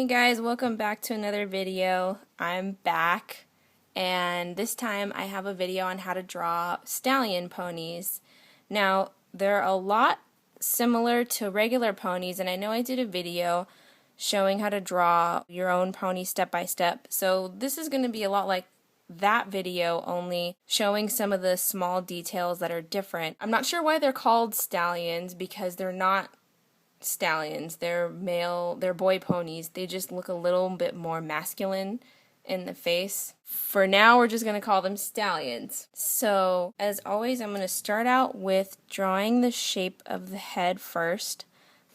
guys, welcome back to another video. I'm back, and this time I have a video on how to draw stallion ponies. Now, they're a lot similar to regular ponies, and I know I did a video showing how to draw your own pony step by step. So this is going to be a lot like that video, only showing some of the small details that are different. I'm not sure why they're called stallions, because they're not stallions. They're boy ponies. They just look a little bit more masculine in the face. For now, we're just going to call them stallions. So, as always, I'm going to start out with drawing the shape of the head first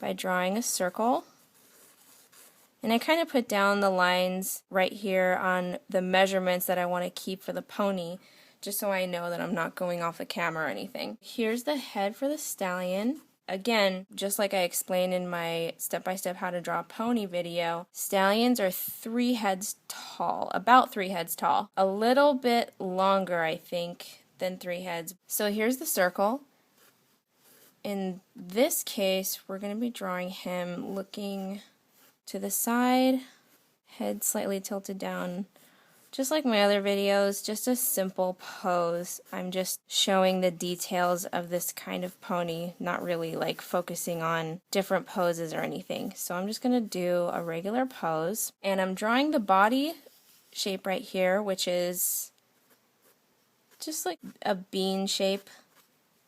by drawing a circle. And I kind of put down the lines right here on the measurements that I want to keep for the pony, just so I know that I'm not going off the camera or anything. Here's the head for the stallion. Again, just like I explained in my step-by-step how to draw a pony video, stallions are 3 heads tall, about 3 heads tall. A little bit longer, I think, than 3 heads. So here's the circle. In this case, we're going to be drawing him looking to the side, head slightly tilted down. Just like my other videos, just a simple pose. I'm just showing the details of this kind of pony, not really like focusing on different poses or anything. So I'm just going to do a regular pose, and I'm drawing the body shape right here, which is just like a bean shape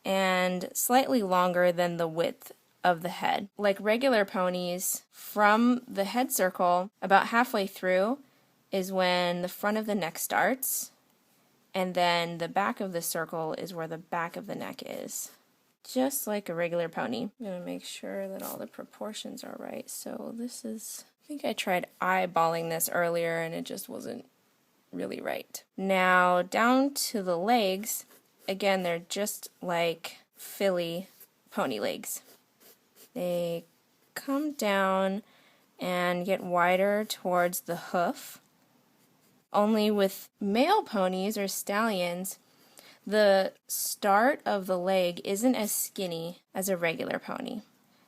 and slightly longer than the width of the head. Like regular ponies, from the head circle, about halfway through is when the front of the neck starts, and then the back of the circle is where the back of the neck is. Just like a regular pony. I'm going to make sure that all the proportions are right. So this is, I think I tried eyeballing this earlier and it just wasn't really right. Now down to the legs, again, they're just like filly pony legs. They come down and get wider towards the hoof. Only with male ponies or stallions, the start of the leg isn't as skinny as a regular pony.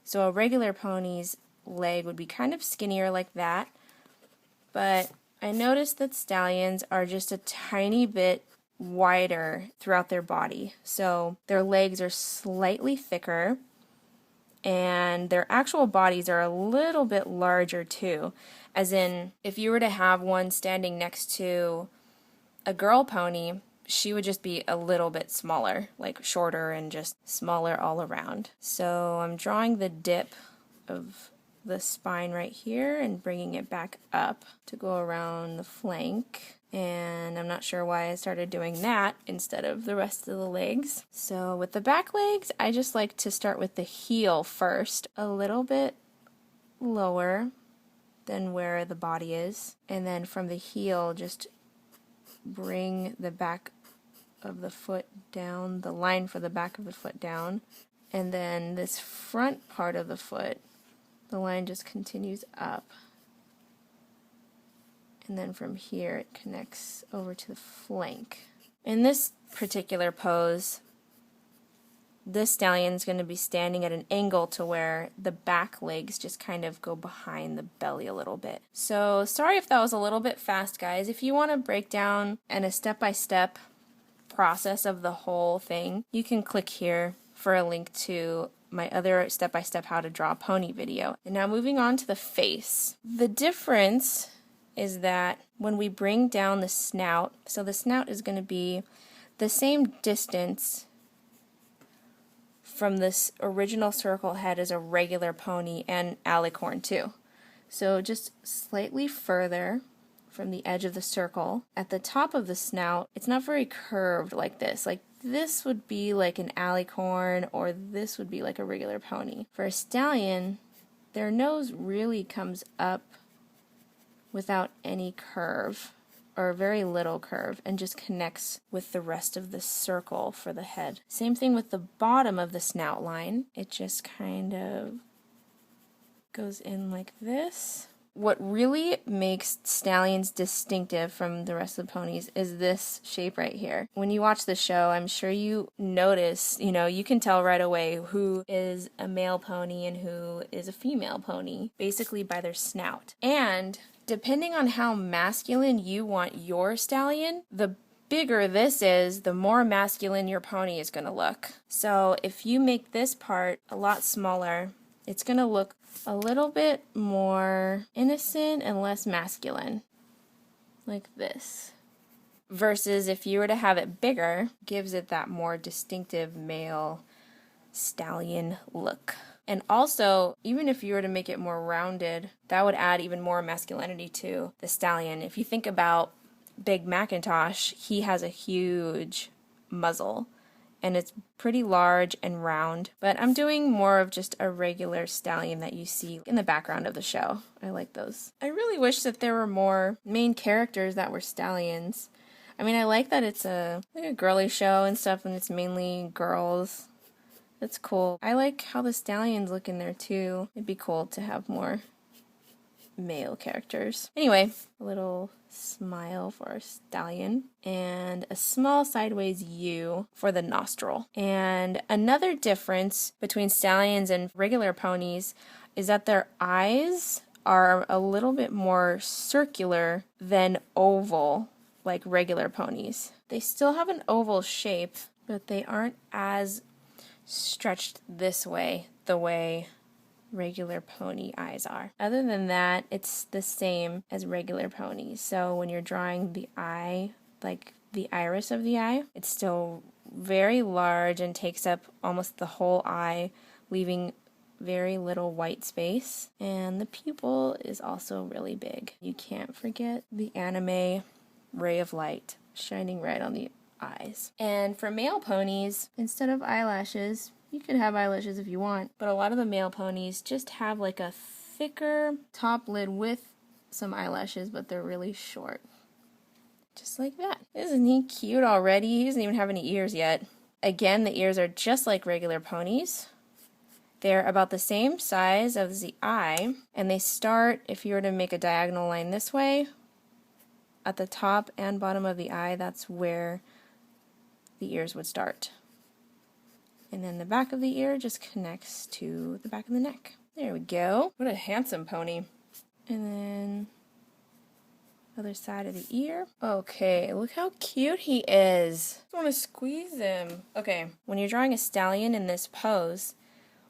So a regular pony's leg would be kind of skinnier like that, but I noticed that stallions are just a tiny bit wider throughout their body. So their legs are slightly thicker, and their actual bodies are a little bit larger too. As in, if you were to have one standing next to a girl pony, she would just be a little bit smaller, like shorter and just smaller all around. So I'm drawing the dip of the spine right here and bringing it back up to go around the flank. And I'm not sure why I started doing that instead of the rest of the legs. So with the back legs, I just like to start with the heel first, a little bit lower than where the body is, and then from the heel just bring the back of the foot down, the line for the back of the foot down, and then this front part of the foot, the line just continues up, and then from here it connects over to the flank. In this particular pose, this stallion is going to be standing at an angle to where the back legs just kind of go behind the belly a little bit. So sorry if that was a little bit fast, guys. If you want to break down and a step-by-step process of the whole thing, you can click here for a link to my other step-by-step how to draw a pony video. And now moving on to the face. The difference is that when we bring down the snout, so the snout is going to be the same distance from this original circle head as a regular pony and alicorn too. So just slightly further from the edge of the circle. At the top of the snout, it's not very curved like this. Like this would be like an alicorn, or this would be like a regular pony. For a stallion, their nose really comes up without any curve, or very little curve, and just connects with the rest of the circle for the head. Same thing with the bottom of the snout line. It just kind of goes in like this, what really makes stallions distinctive from the rest of the ponies is this shape right here. When you watch the show, I'm sure you notice, you can tell right away who is a male pony and who is a female pony, basically by their snout. And depending on how masculine you want your stallion, the bigger this is, the more masculine your pony is going to look. So if you make this part a lot smaller, it's going to look a little bit more innocent and less masculine, like this. Versus if you were to have it bigger, gives it that more distinctive male stallion look. And also, even if you were to make it more rounded, that would add even more masculinity to the stallion. If you think about Big Macintosh, he has a huge muzzle, and it's pretty large and round. But I'm doing more of just a regular stallion that you see in the background of the show. I like those. I really wish that there were more main characters that were stallions. I mean, I like that it's like a girly show and stuff, and it's mainly girls. That's cool. I like how the stallions look in there too. It'd be cool to have more male characters. Anyway, a little smile for our stallion and a small sideways U for the nostril. And another difference between stallions and regular ponies is that their eyes are a little bit more circular than oval like regular ponies. They still have an oval shape, but they aren't as stretched this way, the way regular pony eyes are. Other than that, it's the same as regular ponies. So when you're drawing the eye, like the iris of the eye, it's still very large and takes up almost the whole eye, leaving very little white space. And the pupil is also really big. You can't forget the anime ray of light shining right on the eyes. And for male ponies, instead of eyelashes, you could have eyelashes if you want, but a lot of the male ponies just have like a thicker top lid with some eyelashes, but they're really short. Just like that. Isn't he cute already? He doesn't even have any ears yet. Again, the ears are just like regular ponies. They're about the same size as the eye, and they start, if you were to make a diagonal line this way, at the top and bottom of the eye, that's where the ears would start. And then the back of the ear just connects to the back of the neck. There we go. What a handsome pony. And then other side of the ear. Okay, look how cute he is. I want to squeeze him. Okay, when you're drawing a stallion in this pose,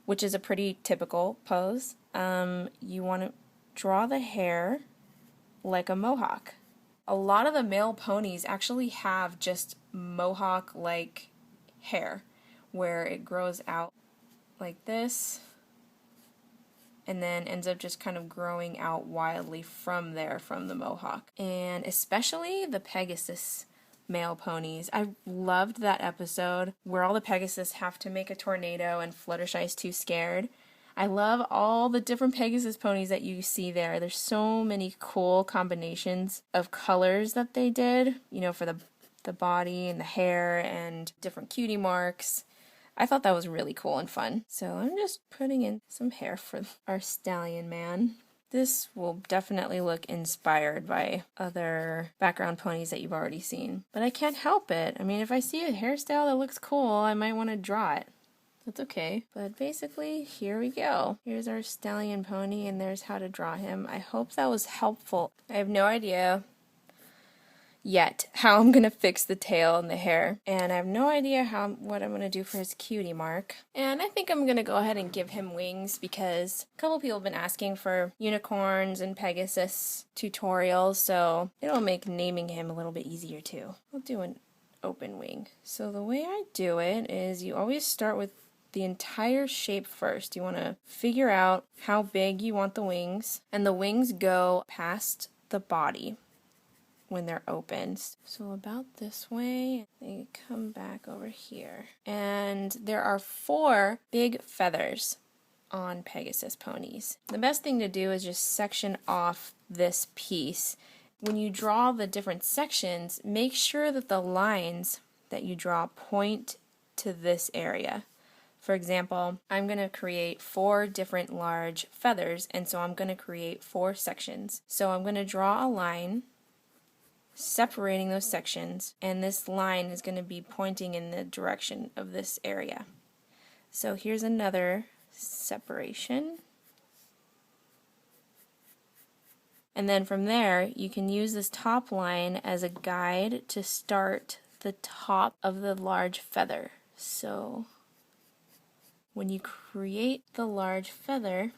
which is a pretty typical pose, you want to draw the hair like a mohawk. A lot of the male ponies actually have just mohawk-like hair, where it grows out like this and then ends up just kind of growing out wildly from there, from the mohawk. And especially the Pegasus male ponies. I loved that episode where all the Pegasus have to make a tornado and Fluttershy's too scared. I love all the different Pegasus ponies that you see there. There's so many cool combinations of colors that they did, for the body and the hair and different cutie marks. I thought that was really cool and fun. So I'm just putting in some hair for our stallion man. This will definitely look inspired by other background ponies that you've already seen. But I can't help it. I mean, if I see a hairstyle that looks cool, I might want to draw it. That's okay. But basically, here we go. Here's our stallion pony, and there's how to draw him. I hope that was helpful. I have no idea yet how I'm gonna fix the tail and the hair, and I have no idea what I'm gonna do for his cutie mark. And I think I'm gonna go ahead and give him wings because a couple people have been asking for unicorns and Pegasus tutorials, so it'll make naming him a little bit easier too. I'll do an open wing. So the way I do it is you always start with the entire shape first. You want to figure out how big you want the wings, and the wings go past the body when they're open. So about this way, they come back over here. And there are 4 big feathers on Pegasus ponies. The best thing to do is just section off this piece. When you draw the different sections, make sure that the lines that you draw point to this area For example, I'm going to create 4 different large feathers, and so I'm going to create 4 sections. So I'm going to draw a line separating those sections, and this line is going to be pointing in the direction of this area. So here's another separation. And then from there, you can use this top line as a guide to start the top of the large feather. So when you create the large feather,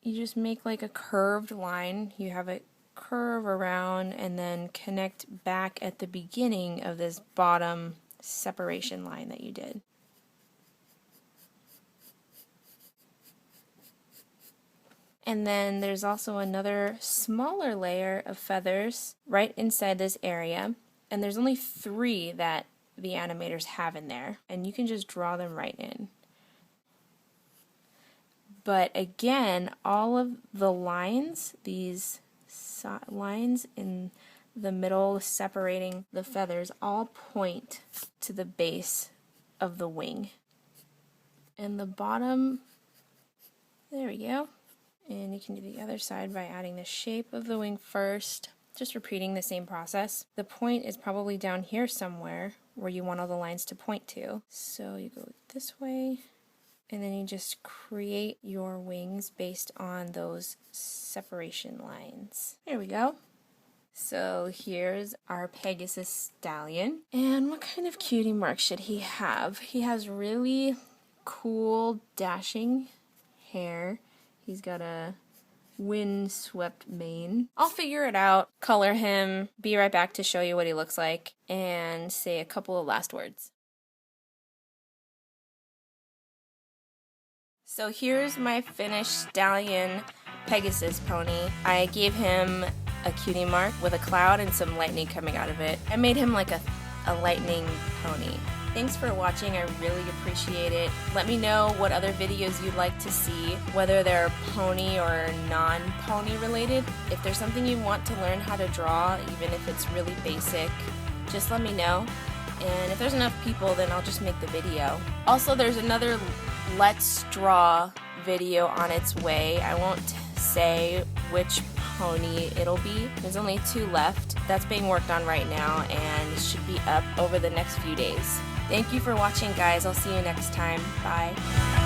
you just make like a curved line. You have it curve around and then connect back at the beginning of this bottom separation line that you did. And then there's also another smaller layer of feathers right inside this area, and there's only 3 that the animators have in there, and you can just draw them right in. But again, all of the lines, these lines in the middle separating the feathers, all point to the base of the wing. And the bottom, there we go. And you can do the other side by adding the shape of the wing first, just repeating the same process. The point is probably down here somewhere where you want all the lines to point to. So you go this way, and then you just create your wings based on those separation lines. There we go. So here's our Pegasus stallion. And what kind of cutie mark should he have? He has really cool dashing hair. He's got a wind-swept mane. I'll figure it out, color him, be right back to show you what he looks like, and say a couple of last words. So here's my finished stallion Pegasus pony. I gave him a cutie mark with a cloud and some lightning coming out of it. I made him like a lightning pony. Thanks for watching, I really appreciate it. Let me know what other videos you'd like to see, whether they're pony or non-pony related. If there's something you want to learn how to draw, even if it's really basic, just let me know. And if there's enough people, then I'll just make the video. Also, there's another Let's Draw video on its way. I won't say which pony it'll be. There's only 2 left. That's being worked on right now and it should be up over the next few days. Thank you for watching, guys. I'll see you next time. Bye.